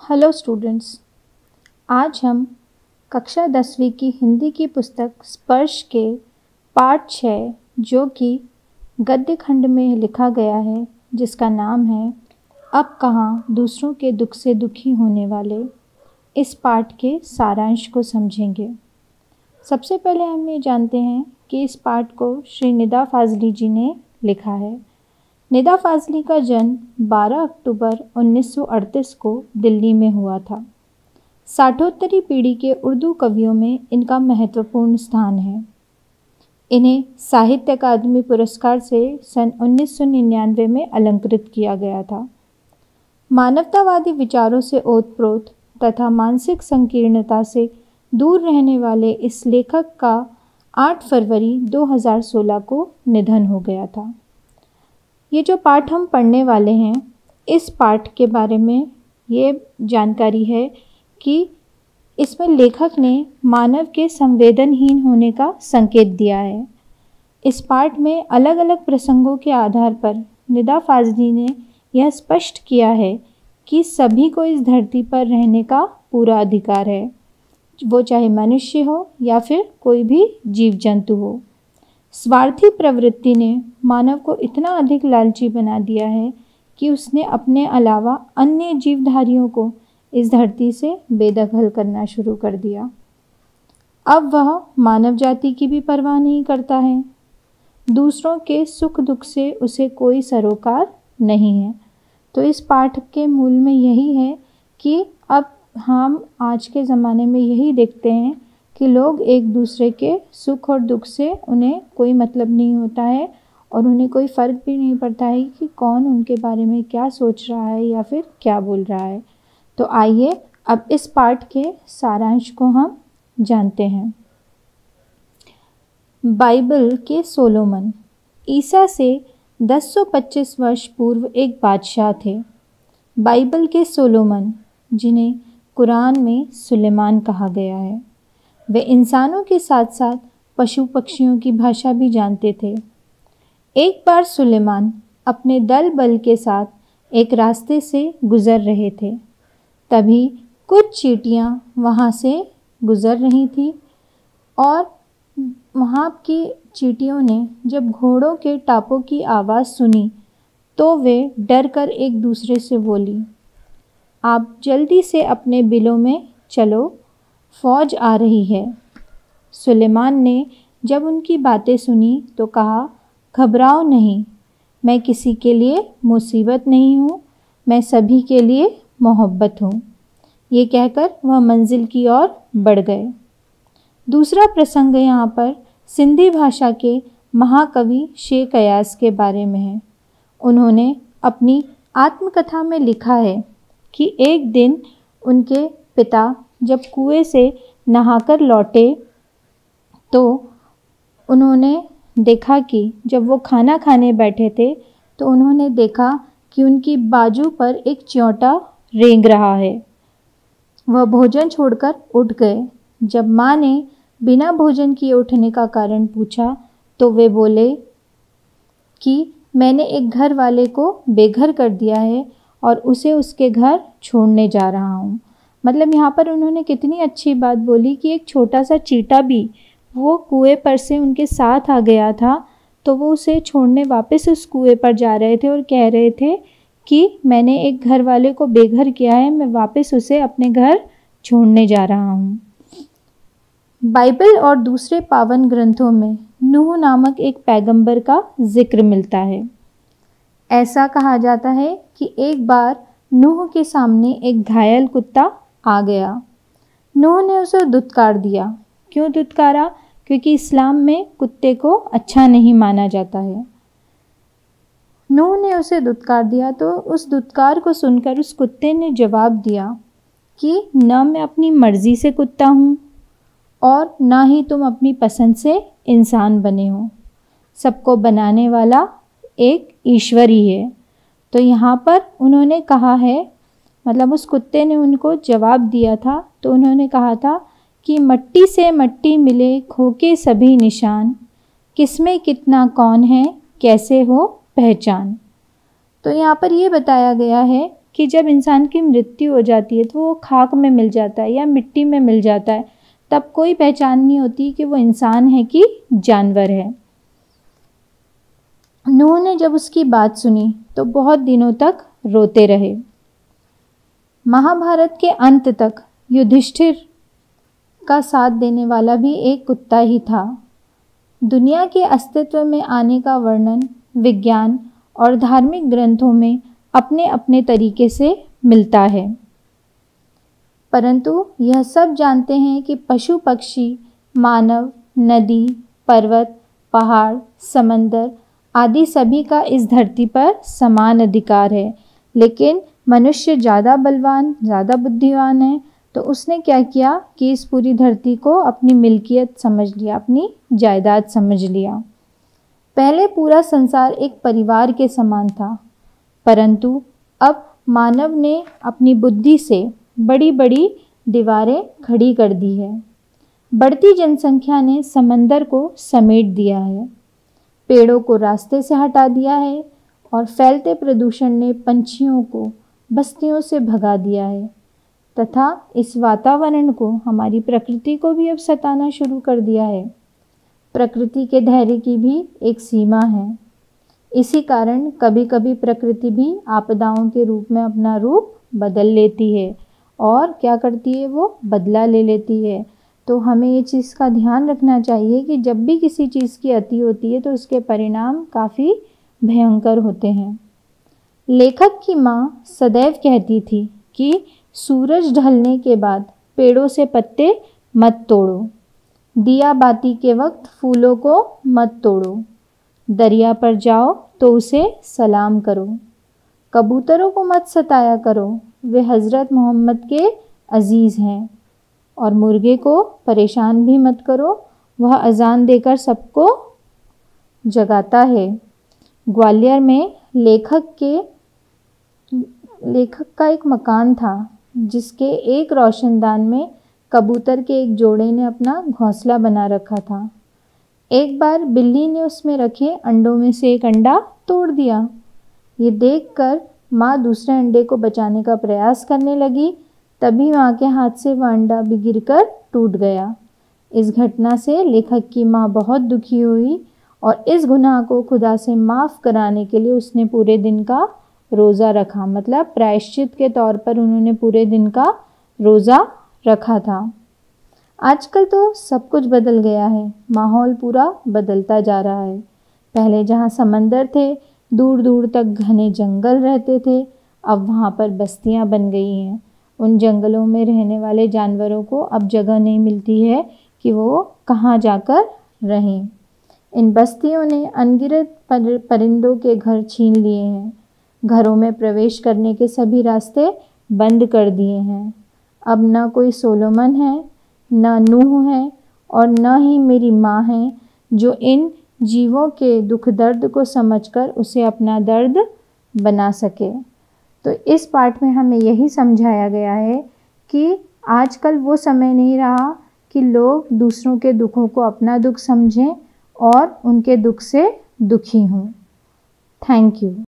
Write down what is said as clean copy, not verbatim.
Hello students, आज हम कक्षा 10वीं की हिंदी की पुस्तक स्पर्श के पाठ 6 जो कि गद्य खंड में लिखा गया है, जिसका नाम है अब कहाँ दूसरों के दुख से दुखी होने वाले, इस पाठ के सारांश को समझेंगे। सबसे पहले हम ये जानते हैं कि इस पाठ को श्री निदा फाजली जी ने लिखा है। निदा फाजली का जन्म 12 अक्टूबर 1938 को दिल्ली में हुआ था। साठोत्तरी पीढ़ी के उर्दू कवियों में इनका महत्वपूर्ण स्थान है। इन्हें साहित्य अकादमी पुरस्कार से सन 1999 में अलंकृत किया गया था। मानवतावादी विचारों से ओतप्रोत तथा मानसिक संकीर्णता से दूर रहने वाले इस लेखक का 8 फरवरी 2016 को निधन हो गया था। ये जो पाठ हम पढ़ने वाले हैं, इस पाठ के बारे में ये जानकारी है कि इसमें लेखक ने मानव के संवेदनहीन होने का संकेत दिया है। इस पाठ में अलग अलग प्रसंगों के आधार पर निदा फाजली ने यह स्पष्ट किया है कि सभी को इस धरती पर रहने का पूरा अधिकार है, वो चाहे मनुष्य हो या फिर कोई भी जीव जंतु हो। स्वार्थी प्रवृत्ति ने मानव को इतना अधिक लालची बना दिया है कि उसने अपने अलावा अन्य जीवधारियों को इस धरती से बेदखल करना शुरू कर दिया। अब वह मानव जाति की भी परवाह नहीं करता है। दूसरों के सुख दुख से उसे कोई सरोकार नहीं है। तो इस पाठ के मूल में यही है कि अब हम आज के ज़माने में यही देखते हैं कि लोग एक दूसरे के सुख और दुख से उन्हें कोई मतलब नहीं होता है और उन्हें कोई फ़र्क भी नहीं पड़ता है कि कौन उनके बारे में क्या सोच रहा है या फिर क्या बोल रहा है। तो आइए अब इस पाठ के सारांश को हम जानते हैं। बाइबल के सोलोमन ईसा से 1025 वर्ष पूर्व एक बादशाह थे। बाइबल के सोलोमन, जिन्हें कुरान में सुलेमान कहा गया है, वे इंसानों के साथ साथ पशु पक्षियों की भाषा भी जानते थे। एक बार सुलेमान अपने दल बल के साथ एक रास्ते से गुज़र रहे थे। तभी कुछ चींटियां वहां से गुज़र रही थीं और वहां की चींटियों ने जब घोड़ों के टापों की आवाज़ सुनी तो वे डर कर एक दूसरे से बोली, आप जल्दी से अपने बिलों में चलो, फौज आ रही है। सुलेमान ने जब उनकी बातें सुनी तो कहा, घबराओ नहीं, मैं किसी के लिए मुसीबत नहीं हूँ, मैं सभी के लिए मोहब्बत हूँ। ये कहकर वह मंजिल की ओर बढ़ गए। दूसरा प्रसंग यहाँ पर सिंधी भाषा के महाकवि शेख अयाज के बारे में है। उन्होंने अपनी आत्मकथा में लिखा है कि एक दिन उनके पिता जब कुएं से नहाकर लौटे तो उन्होंने देखा कि जब वो खाना खाने बैठे थे तो उन्होंने देखा कि उनकी बाजू पर एक च्योंटा रेंग रहा है। वह भोजन छोड़कर उठ गए। जब माँ ने बिना भोजन किए उठने का कारण पूछा तो वे बोले कि मैंने एक घर वाले को बेघर कर दिया है और उसे उसके घर छोड़ने जा रहा हूँ। मतलब यहाँ पर उन्होंने कितनी अच्छी बात बोली कि एक छोटा सा चींटा भी वो कुएं पर से उनके साथ आ गया था, तो वो उसे छोड़ने वापस उस कुएं पर जा रहे थे और कह रहे थे कि मैंने एक घर वाले को बेघर किया है, मैं वापस उसे अपने घर छोड़ने जा रहा हूँ। बाइबल और दूसरे पावन ग्रंथों में नूह नामक एक पैगंबर का जिक्र मिलता है। ऐसा कहा जाता है कि एक बार नूह के सामने एक घायल कुत्ता आ गया। नूह ने उसे धुतकार दिया। क्यों धुतकारा? क्योंकि इस्लाम में कुत्ते को अच्छा नहीं माना जाता है। नूह ने उसे धुतकार दिया तो उस धुतकार को सुनकर उस कुत्ते ने जवाब दिया कि न मैं अपनी मर्ज़ी से कुत्ता हूँ और ना ही तुम अपनी पसंद से इंसान बने हो। सबको बनाने वाला एक ईश्वर ही है। तो यहाँ पर उन्होंने कहा है, मतलब उस कुत्ते ने उनको जवाब दिया था, तो उन्होंने कहा था कि मट्टी से मट्टी मिले खो के सभी निशान, किसमें कितना कौन है कैसे हो पहचान। तो यहाँ पर ये बताया गया है कि जब इंसान की मृत्यु हो जाती है तो वो खाक में मिल जाता है या मिट्टी में मिल जाता है, तब कोई पहचान नहीं होती कि वो इंसान है कि जानवर है। नूह ने जब उसकी बात सुनी तो बहुत दिनों तक रोते रहे। महाभारत के अंत तक युधिष्ठिर का साथ देने वाला भी एक कुत्ता ही था। दुनिया के अस्तित्व में आने का वर्णन विज्ञान और धार्मिक ग्रंथों में अपने अपने तरीके से मिलता है, परंतु यह सब जानते हैं कि पशु पक्षी, मानव, नदी, पर्वत, पहाड़, समंदर आदि सभी का इस धरती पर समान अधिकार है। लेकिन मनुष्य ज़्यादा बलवान, ज़्यादा बुद्धिमान है, तो उसने क्या किया कि इस पूरी धरती को अपनी मिल्कियत समझ लिया, अपनी जायदाद समझ लिया। पहले पूरा संसार एक परिवार के समान था, परंतु अब मानव ने अपनी बुद्धि से बड़ी बड़ी दीवारें खड़ी कर दी है। बढ़ती जनसंख्या ने समंदर को समेट दिया है, पेड़ों को रास्ते से हटा दिया है और फैलते प्रदूषण ने पंछियों को बस्तियों से भगा दिया है तथा इस वातावरण को, हमारी प्रकृति को भी अब सताना शुरू कर दिया है। प्रकृति के धैर्य की भी एक सीमा है। इसी कारण कभी कभी प्रकृति भी आपदाओं के रूप में अपना रूप बदल लेती है और क्या करती है, वो बदला ले लेती है। तो हमें ये चीज़ का ध्यान रखना चाहिए कि जब भी किसी चीज़ की अति होती है तो उसके परिणाम काफ़ी भयंकर होते हैं। लेखक की माँ सदैव कहती थी कि सूरज ढलने के बाद पेड़ों से पत्ते मत तोड़ो, दिया बाती के वक्त फूलों को मत तोड़ो, दरिया पर जाओ तो उसे सलाम करो, कबूतरों को मत सताया करो, वे हज़रत मोहम्मद के अजीज़ हैं, और मुर्गे को परेशान भी मत करो, वह अजान देकर सबको जगाता है। ग्वालियर में लेखक का एक मकान था जिसके एक रोशनदान में कबूतर के एक जोड़े ने अपना घोंसला बना रखा था। एक बार बिल्ली ने उसमें रखे अंडों में से एक अंडा तोड़ दिया। ये देखकर माँ दूसरे अंडे को बचाने का प्रयास करने लगी, तभी माँ के हाथ से वह अंडा भी गिरकर टूट गया। इस घटना से लेखक की माँ बहुत दुखी हुई और इस गुनाह को खुदा से माफ़ कराने के लिए उसने पूरे दिन का रोज़ा रखा, मतलब प्रायश्चित के तौर पर उन्होंने पूरे दिन का रोज़ा रखा था। आजकल तो सब कुछ बदल गया है, माहौल पूरा बदलता जा रहा है। पहले जहाँ समंदर थे, दूर दूर तक घने जंगल रहते थे, अब वहाँ पर बस्तियाँ बन गई हैं। उन जंगलों में रहने वाले जानवरों को अब जगह नहीं मिलती है कि वो कहाँ जाकर रहें। इन बस्तियों ने अनगिनत परिंदों के घर छीन लिए हैं, घरों में प्रवेश करने के सभी रास्ते बंद कर दिए हैं। अब न कोई सोलोमन है, न नूह है और न ही मेरी माँ है जो इन जीवों के दुख दर्द को समझकर उसे अपना दर्द बना सके। तो इस पाठ में हमें यही समझाया गया है कि आजकल वो समय नहीं रहा कि लोग दूसरों के दुखों को अपना दुख समझें और उनके दुख से दुखी हों। Thank you.